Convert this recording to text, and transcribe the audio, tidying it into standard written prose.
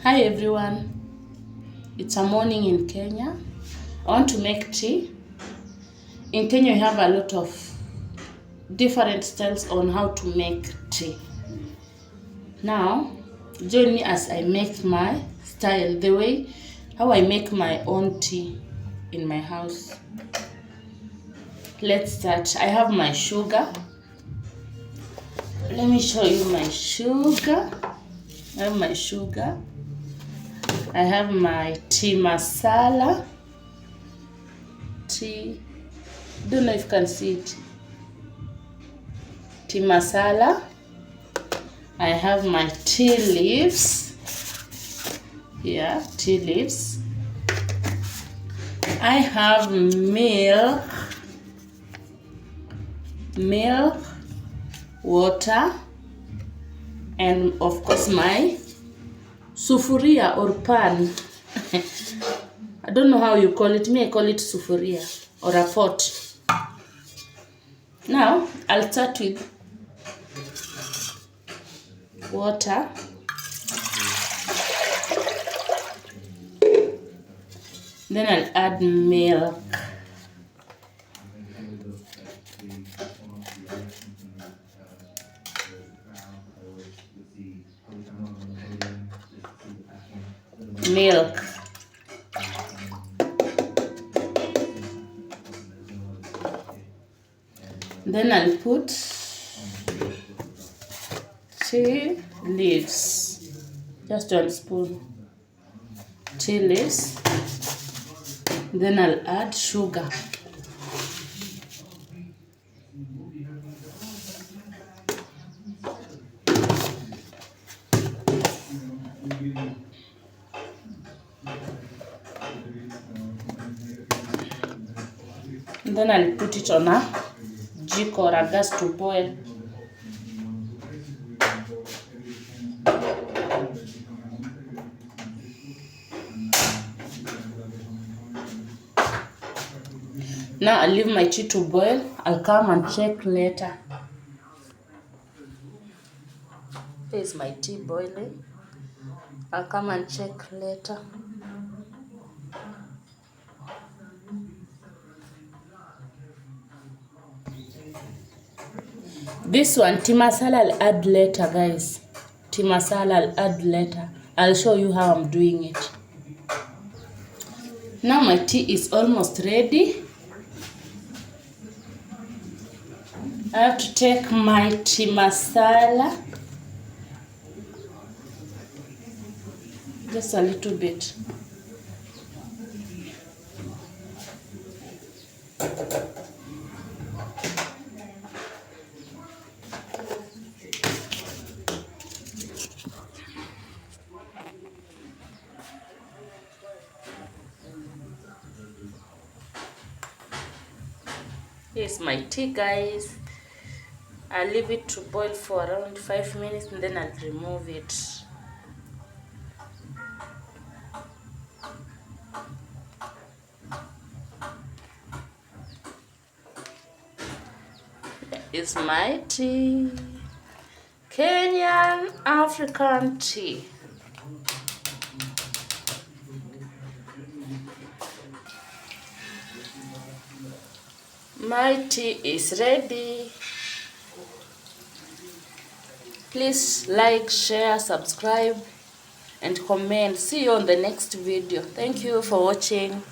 Hi everyone, it's a morning in Kenya. I want to make tea. In Kenya, we have a lot of different styles on how to make tea. Now, join me as I make my style, the way how I make my own tea in my house. Let's start. I have my sugar. Let me show you my sugar. I have my sugar. I have my tea masala. Tea. Don't know if you can see it. Tea masala. I have my tea leaves. Here, tea leaves. I have milk, water, and of course my sufuria or pan. I don't know how you call it. Me, I call it sufuria or a pot. Now, I'll start with water. Then I'll add milk. Milk. Then I'll put tea leaves. Just 1 spoon. Tea leaves. Then I'll add sugar. And then I'll put it on a jiko or a gas to boil. Now I'll leave my tea to boil. I'll come and check later. Here's my tea boiling. I'll come and check later. This one, tea masala, I'll add later, guys. Tea masala, I'll add later. I'll show you how I'm doing it. Now my tea is almost ready. I have to take my tea masala. Just a little bit. Here's my tea, guys. I'll leave it to boil for around 5 minutes and then I'll remove it. It's my tea. Kenyan African tea. My tea is ready. Please like, share, subscribe, and comment. See you on the next video. Thank you for watching.